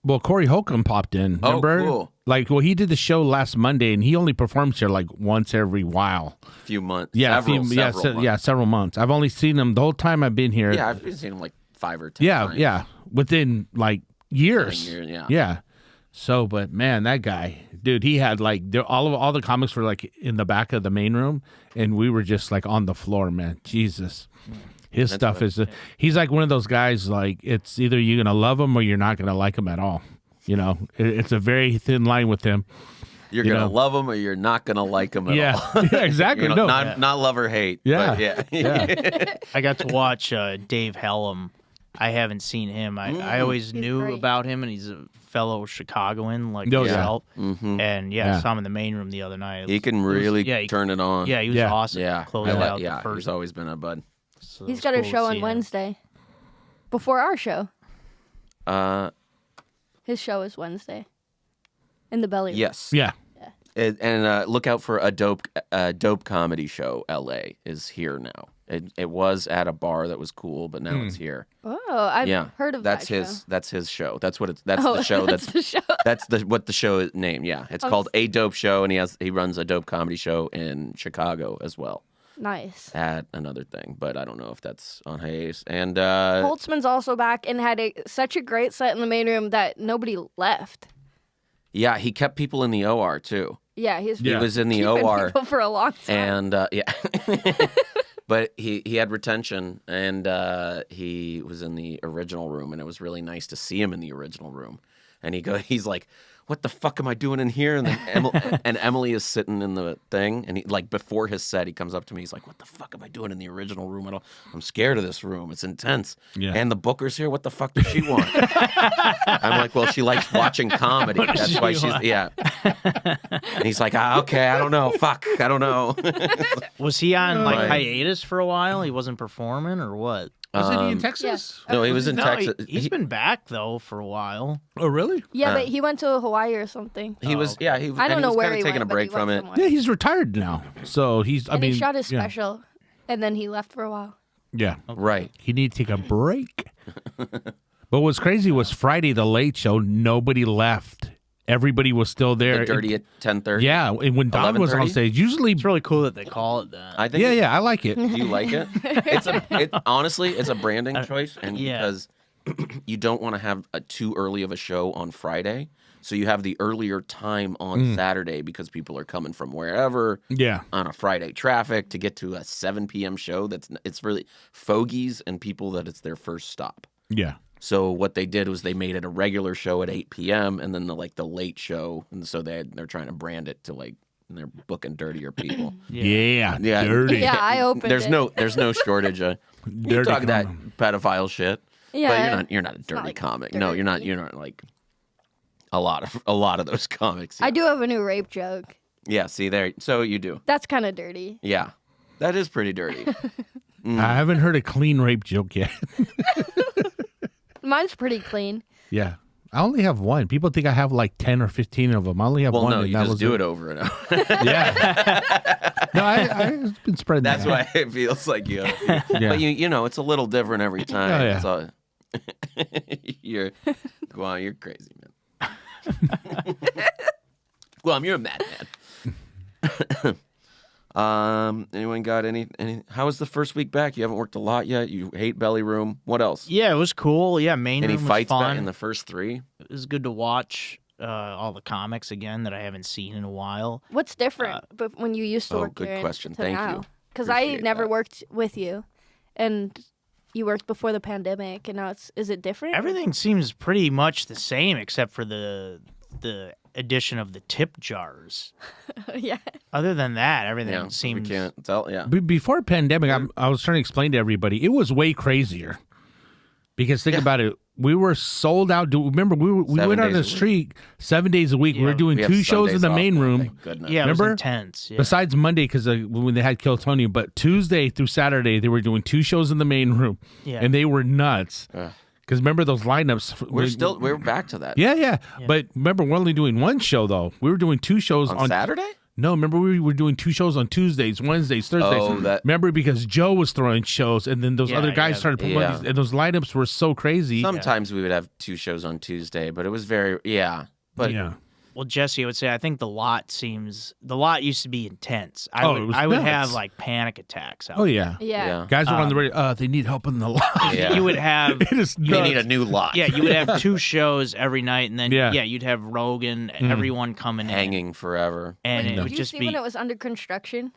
Well, Corey Holcomb popped in. Oh, Remember? cool. He did the show last Monday, and he only performs here like once every while. Few months. Yeah, Several months. several months. I've only seen him the whole time I've been here. Yeah, I've seen him like 5 or 10 yeah, times. yeah. Within like years. 10 years, yeah. Yeah. So, but man, that guy, dude, he had all the comics were like in the back of the main room, and we were just like on the floor, man. Jesus. His stuff is, he's like one of those guys, like, it's either you're going to love him or you're not going to like him at all. It's a very thin line with him. You're You going to know. love him or you're not going to like him at Yeah. all. Yeah, exactly. No. Not love or hate. Yeah. But yeah. Yeah. I got to watch Dave Hellum. I haven't seen him. I always knew great. about him, and he's a fellow Chicagoan like Oh, yeah. yourself. Mhm. And Yeah. I saw him in the main room the other night. He can It was- really yeah, he- turn it on. Yeah, he was Yeah. awesome. Yeah. Closing out the He's first. always been a bud. So it He's was got a cool to show see on him. Wednesday. Before our show. Uh, His show is Wednesday. In the belly room. yes. Yeah. And look out for a dope comedy show. LA is here now. It was at a bar that was cool, but now it's here. Oh, I've Yeah, heard of that's that his. show. That's his show. That's what it's. That's Oh, the show. that's the show. That's what the show is named. Yeah, it's called A Dope Show, and he runs a dope comedy show in Chicago as well Nice. at another thing, but I don't know if that's on hiatus. And Holtzman's also back and had such a great set in the main room that nobody left. yeah, he kept people in the OR too. Yeah, he He was in the keeping OR, people for a long time. and yeah, but he had retention, and he was in the original room, and it was really nice to see him in the original room. And he's like, what the fuck am I doing in here? And then Emily is sitting in the thing, and he, like, before his set, he comes up to me. He's like, what the fuck am I doing in the original room at all? I'm scared of this room. It's intense. Yeah. And the booker's here. What the fuck does she want? I'm like, well, she likes watching comedy. That's why she's, yeah. And he's like, okay, I don't know. Fuck, I don't know. Was he on like Right. hiatus for a while? He wasn't performing or what? Wasn't he in Texas? No, he was in No, Texas. he's been back though for a while. Oh, really? Yeah, but he went to Hawaii or something. He was, yeah, he, I don't and know he was where kind he of taking went, a break but he from went it. somewhere. Yeah, he's retired now. So he's, I And mean. he shot his yeah. special, and then he left for a while. Yeah. Right. He needed to take a break. But what's crazy was Friday, the late show, nobody left. Everybody was still there. The Dirty at 10:30. Yeah, and when Don was on 11:30? stage, usually. It's really cool that they call it that. I think. Yeah, I like it. Do you like it? Honestly, it's a branding choice, and yeah. because you don't want to have too early of a show on Friday, so you have the earlier time on Saturday because people are coming from wherever Yeah. on a Friday traffic to get to a 7 p.m. show. It's really fogies and people that it's their first stop. Yeah. So what they did was they made it a regular show at 8 p.m. and then the late show, and so they're trying to brand it to like they're booking dirtier people. Yeah. Yeah. Dirty. Yeah, I opened There's it. there's no shortage of you Dirty talk that comic. pedophile shit. Yeah, But you're not a dirty like comic. No, you're not like a lot of those comics. I do have a new rape joke. Yeah, see there. So you do. That's kind of dirty. Yeah. That is pretty dirty. I haven't heard a clean rape joke yet. Mine's pretty clean. Yeah. I only have one. People think I have like 10 or 15 of them. I only have Well, one. no, and you that just was do it over and over. Yeah. No, I've been spreading That's that. why it feels like you. Yeah. But you know, it's a little different every time. Oh, yeah. So you're Guam, you're crazy, man. Guam, you're a madman. Anyone got any? How was the first week back? You haven't worked a lot yet. You hate belly room. What else? Yeah, it was cool. Yeah, main Any room was fights fun. back in the first 3? It was good to watch all the comics again that I haven't seen in a while. What's different but when you used to work good here question. to Thank now? you. Because I Appreciate never that. worked with you, and you worked before the pandemic, and now is it different? Everything seems pretty much the same except for the addition of the tip jars. Yeah. Other than that, everything Yeah, seems. we can't tell. Yeah. Before pandemic, I was trying to explain to everybody, it was way crazier. Because think about it, we were sold out. Remember, we 7 went on days the a week. street 7 days a week. We were Yeah, doing We have 2 shows in Sundays the off main now, room. thank goodness. Yeah, it was Remember? intense. Yeah. Besides Monday, because when they had Kill Tony, but Tuesday through Saturday, they were doing 2 shows in the main room. Yeah. And they were nuts. Ugh. Because remember those lineups? We're back to that. Yeah. But remember, we're only doing 1 show, though. We were doing 2 shows On Saturday? No, remember we were doing 2 shows on Tuesdays, Wednesdays, Thursdays. Oh, that- Remember because Joe was throwing shows, and then those Yeah, other guys yeah. started promoting Yeah. these, and those lineups were so crazy. Sometimes we would have 2 shows on Tuesday, but it was very But yeah. Well, Jesse, I would say I think the lot used to be intense. I Oh, it was would nuts. have like panic attacks. Out Oh yeah. Yeah. Guys were on the radio. They need help in the lot. Yeah. You would have. It is you need a nuts. new lot. Yeah, you would have 2 shows every night, and then Yeah. you'd have Rogan, everyone coming in, Hanging forever. and it Did would you just see be. when it was under construction?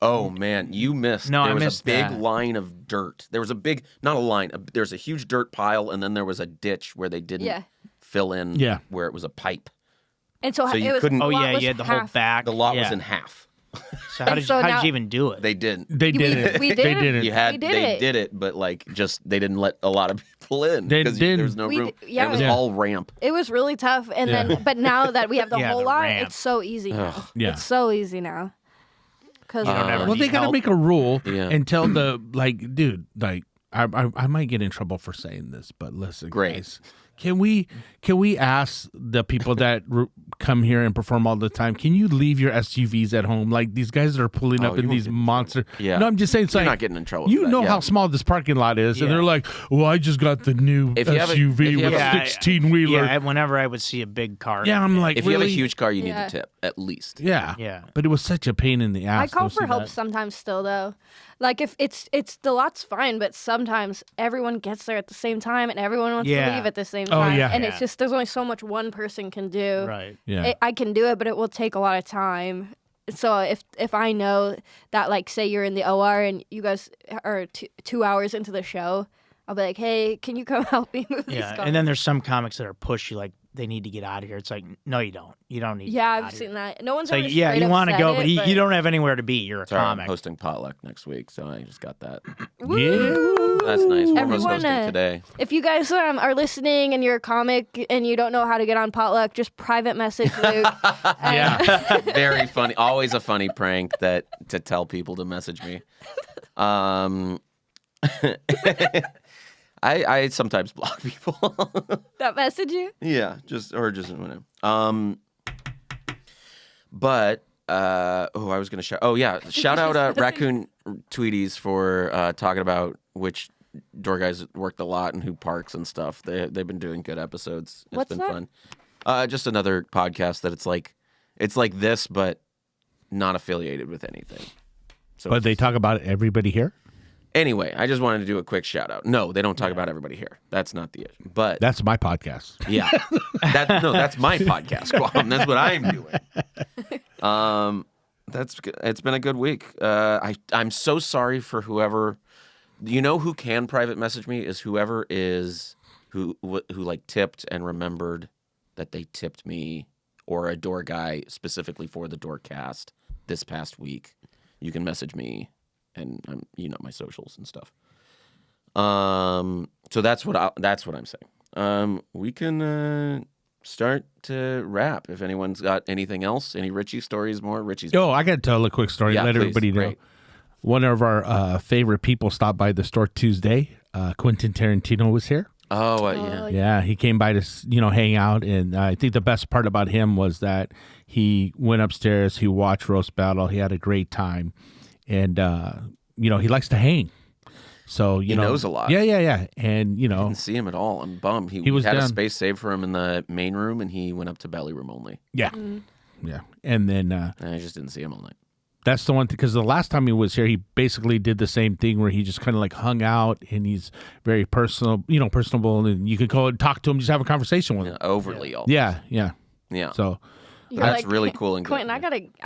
Oh man, you missed. No, there I was missed a big that. line of dirt. There was a big, not a line. There's a huge dirt pile, and then there was a ditch where they didn't Yeah. fill in. Yeah. Where it was a pipe. And so, So you it was, couldn't- the Oh lot yeah, was you had the whole half. back. The lot was yeah. in half. So how did so you now- even do it? They didn't. They did it. we did They it. did it. You had. We did They it. did it, but like just they didn't let a lot of people in They because didn't. there was no We room. d- yeah. It was Yeah. all ramp. It was really tough, and Yeah. then but now that we have the Yeah, whole the lot, ramp. it's so easy now. Ugh. Yeah. It's so easy now. Because You don't ever Well, they need got to help. make a rule Yeah. and tell the dude, I might get in trouble for saying this, but listen, Great. guys, can we ask the people that come here and perform all the time? Can you leave your SUVs at home? Like these guys that are pulling Oh, up you in won't these get in monster. Yeah. No, I'm just saying. It's You're like not getting in trouble. you for that, know yeah. how small this parking lot is, and Yeah. they're like, "Well, I just got the new If you have a- SUV if you with have a a- 16-wheeler." Yeah, whenever I would see a big car. Yeah, I'm like, If you really? have a huge car, you need Yeah. a tip at least. Yeah. Yeah. But it was such a pain in the ass. I call to for see help that. sometimes still though. Like if it's the lot's fine, but sometimes everyone gets there at the same time and everyone wants Yeah. to leave at the same Oh, time. yeah. And Yeah. it's just there's only so much one person can do. Right. Yeah. I can do it, but it will take a lot of time. So if I know that, like, say you're in the OR and you guys are 2 hours into the show, I'll be like, hey, can you come help me move these Yeah, cars? and then there's some comics that are pushy, like they need to get out of here. It's like, no, you don't. You don't need. Yeah, to get I've out seen here. that. No one's So ever yeah, straight you up want to said go, it, but you don't have anywhere to be. You're a Sorry, I'm comic. hosting Potluck next week, so I just got that. Yeah. That's nice. We're Everyone, hosting today. If you guys are listening and you're a comic and you don't know how to get on Potluck, just private message Luke. Yeah. Very funny. Always a funny prank to tell people to message me. I sometimes block people. That message you? Yeah, just whatever. But I was gonna shout. Oh yeah, shout out Raccoon Tweeties for talking about which door guys worked a lot and who parks and stuff. They've been doing good episodes. It's What's been that? fun. Just another podcast that it's like this, but not affiliated with anything. So But they talk about everybody here. anyway, I just wanted to do a quick shout out. No, they don't talk about everybody here. That's not the issue. But That's my podcast. yeah, that's my podcast, Guam. That's what I'm doing. It's been a good week. I'm so sorry for whoever. You know who can private message me is whoever is who like tipped and remembered that they tipped me, or a door guy specifically for the Doorcast this past week. You can message me, and my socials and stuff. So that's what I'm saying. We can start to wrap. If anyone's got anything else, any Richie stories more? Richie's. Oh, I got to tell a quick story. Yeah, Let please. everybody know. Great. One of our favorite people stopped by the store Tuesday. Quentin Tarantino was here. Oh, yeah. Yeah, he came by to hang out, and I think the best part about him was that he went upstairs, he watched Roast Battle, he had a great time, and he likes to hang. So He knows a lot. Yeah, and I didn't see him at all. I'm bummed. He was had a down. space saved for him in the main room, and he went up to belly room only. yeah, and then And I just didn't see him all night. that's the one because the last time he was here, he basically did the same thing where he just kind of like hung out, and he's very personable, and you could go and talk to him, just have a conversation with him. Overly all. Yeah. Yeah. So That's really cool and good. Quentin, I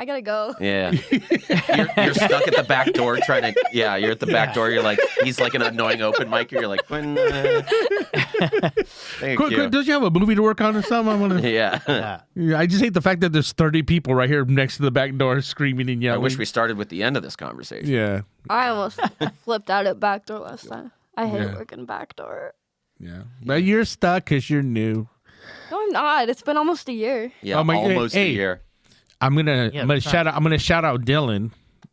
gotta go. Yeah. You're stuck at the back door trying to. Yeah, you're at the back door. You're like, he's like an annoying open micer. You're like, Quentin. Thank you. don't you have a movie to work on or something? I want to. Yeah. Yeah, I just hate the fact that there's 30 people right here next to the back door screaming and I yelling. wish we started with the end of this conversation. Yeah, I almost flipped out at backdoor last time. I hate Yeah. working backdoor. yeah. But you're stuck because you're new. No, I'm not. It's been almost a year. Yeah, Oh my- almost hey. a year. I'm gonna that's shout out. I'm gonna shout out Dylan.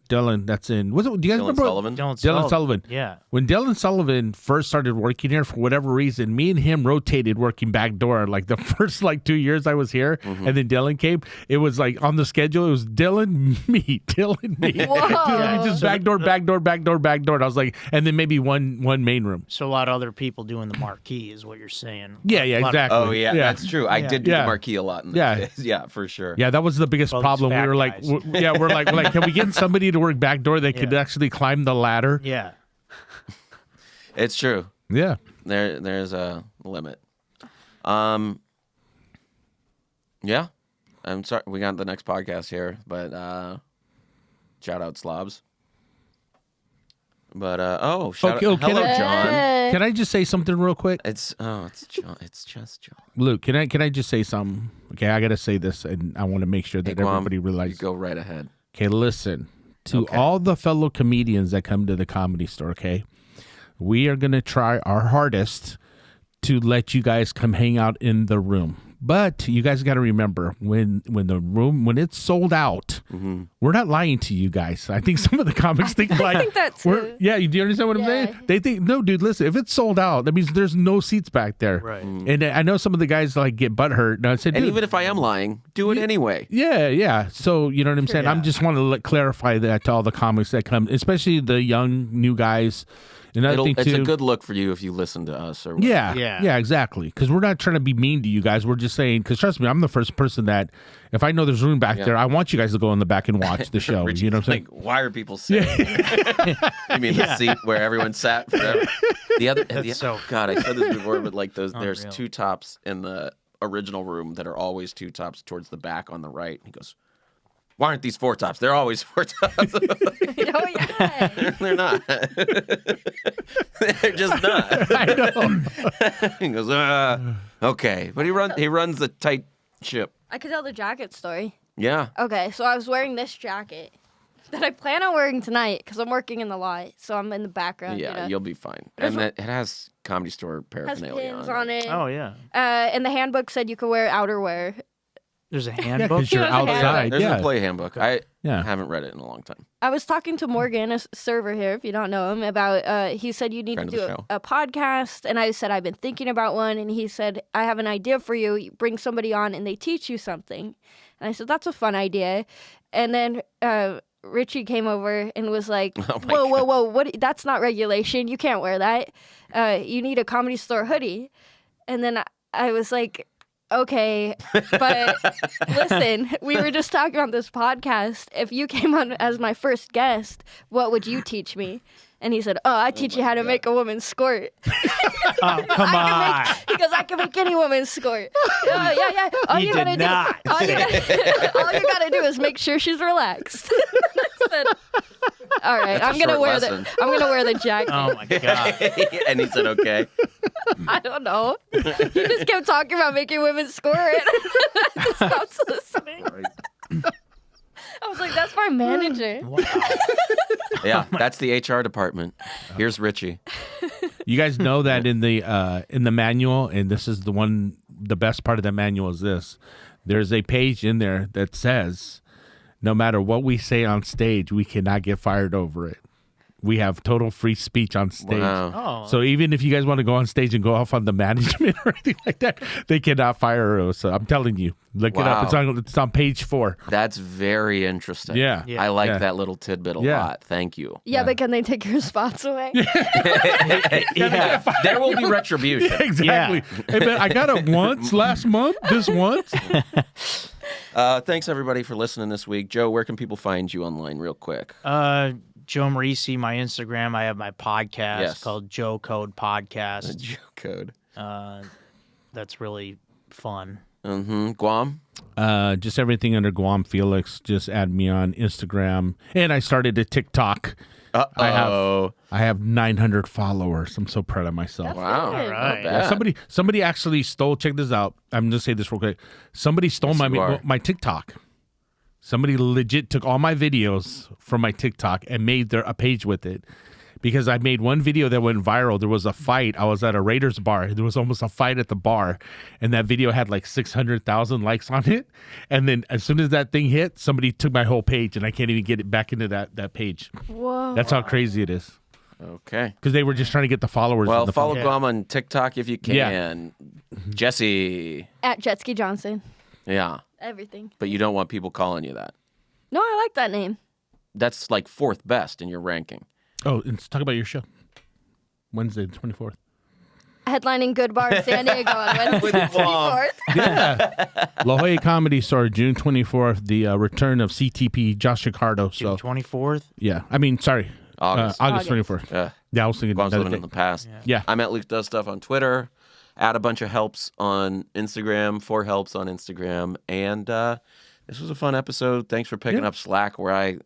Dylan, that's in. Do you guys Dylan remember? Sullivan. Dylan Sullivan. Yeah. When Dylan Sullivan first started working here, for whatever reason, me and him rotated working back door. Like the first 2 years I was here, Mm-hmm. and then Dylan came. It was like on the schedule. It was Dylan, me, Dylan, me. Whoa. Dylan, just back door. And I was like, and then maybe one main room. So a lot of other people doing the marquee is what you're saying. Yeah, A lot of- exactly. Oh yeah, that's true. I did do Yeah. the marquee a lot. In those Yeah. days. Yeah, for sure. Yeah, that was the biggest Well, these problem. We fat were like, guys. we're like, can we get somebody to work back door that could Yeah. actually climb the ladder? Yeah. It's true. Yeah. There's a limit. Yeah. I'm sorry. We got the next podcast here, but shout out slobs. But shout Okay, out, okay, hello, then- John. Can I just say something real quick? It's John. It's just John. Luke, can I just say something? Okay, I gotta say this, and I want to make sure that Guam, everybody You realizes. go right ahead. Okay, listen to Okay. all the fellow comedians that come to the Comedy Store. Okay, we are gonna try our hardest to let you guys come hang out in the room. But you guys got to remember when it's sold out, we're not lying to you guys. I think some of the comics think like, I think that too. yeah, do you understand what I'm Yeah. saying? They think, no, dude, listen, if it's sold out, that means there's no seats back there. Right. And I know some of the guys like get butthurt. And I said, And dude, even if I am lying, do it anyway. yeah. So you know what I'm saying? I'm just want to clarify that to all the comics that come, especially the young new guys. Another thing It's too. a good look for you if you listen to us. Or Yeah, exactly. Because we're not trying to be mean to you guys. We're just saying, because trust me, I'm the first person that, if I know there's room back there, I want you guys to go in the back and watch the show. Richie's You know what I'm saying? like, why are people sitting? You mean the seat where everyone sat forever? God, I said this before, but like there's Unreal. two tops in the original room that are always two tops towards the back on the right. He goes, Why aren't these 4 tops? They're always 4 tops. Oh, yeah. They're not. They're just not. I know. He goes, okay. But he runs a tight ship. I could tell the jacket story. Yeah. Okay, so I was wearing this jacket that I plan on wearing tonight because I'm working in the lot, so I'm in the background. Yeah, you'll be fine. There's And it has Comedy Store Has paraphernalia pins on it. Oh yeah. And the handbook said you could wear outerwear. There's a Yeah, handbook. because you're There's a handbook. outside. There's Yeah. a play handbook. I Yeah. haven't read it in a long time. I was talking to Morgan, a server here, if you don't know him, about, he said you need Friend to of do the show. a podcast. And I said, I've been thinking about one. And he said, I have an idea for you. You bring somebody on and they teach you something. And I said, that's a fun idea. And then Richie came over and was like, Oh my whoa, what? That's not regulation. You can't wear that. You need a Comedy Store hoodie. And then I was like, okay, but listen, we were just talking on this podcast. If you came on as my first guest, what would you teach me? And he said, I teach you how to make a woman squirt. Oh, come on. He goes, I can make any woman squirt. Yeah. All You you did gotta not. do, all you gotta do is make sure she's relaxed. I said, all right, That's a I'm gonna short wear lesson. I'm gonna wear the jacket. Oh my god. And he said, okay. I don't know. He just kept talking about making women squirt. I just stopped listening. I was like, that's my manager. Wow. Yeah, that's the HR department. Here's Richie. You guys know that in the manual, and this is the best part of the manual is this. There's a page in there that says, no matter what we say on stage, we cannot get fired over it. We have total free speech on stage. Wow. Oh. So even if you guys want to go on stage and go off on the management or anything like that, they cannot fire us. So I'm telling you, look it up. Wow. It's on page 4. That's very interesting. Yeah. I like Yeah. that little tidbit a Yeah. lot. Thank you. Yeah, but can they take your spots away? Yeah. There will be retribution. Exactly. Hey, man, I got it once last month. Just once. Thanks, everybody, for listening this week. Joe, where can people find you online real quick? Joe Marrese, my Instagram. I have my podcast Yes. called Joe Code Podcast. Joe Code. That's really fun. Guam? Just everything under Guam Felix. Just add me on Instagram. And I started a TikTok. Uh-oh. I have 900 followers. I'm so proud of myself. Wow. All right. Yeah, somebody actually stole. Check this out. I'm gonna say this real quick. Somebody stole Yes, you are. my TikTok. Somebody legit took all my videos from my TikTok and made a page with it. Because I made one video that went viral. There was a fight. I was at a Raiders bar. There was almost a fight at the bar. And that video had like 600,000 likes on it. And then as soon as that thing hit, somebody took my whole page and I can't even get it back into that page. Whoa. That's how crazy it is. Okay. Because they were just trying to get the followers. Well, in the follow Yeah. Guam on TikTok if you can. Yeah. Jesse. At Jetski Johnson. Yeah. Everything. But you don't want people calling you that. No, I like that name. That's like 4th best in your ranking. Oh, and let's talk about your show. Wednesday, the 24th. Headlining Good Bar in San Diego on Wednesday, the 24th. Yeah. La Jolla Comedy Store, June 24th, the return of CTP, Josh Ricardo. June So, 24th. yeah. I mean, sorry. August. August 24th. Yeah, I was thinking Guam's another living in day. the past. Yeah. I'm at Luke Does Stuff on Twitter. Add a bunch of helps on Instagram, 4 helps on Instagram. And this was a fun episode. Thanks for picking up slack where I,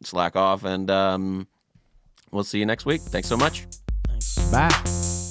slack off. And we'll see you next week. Thanks so much. Bye.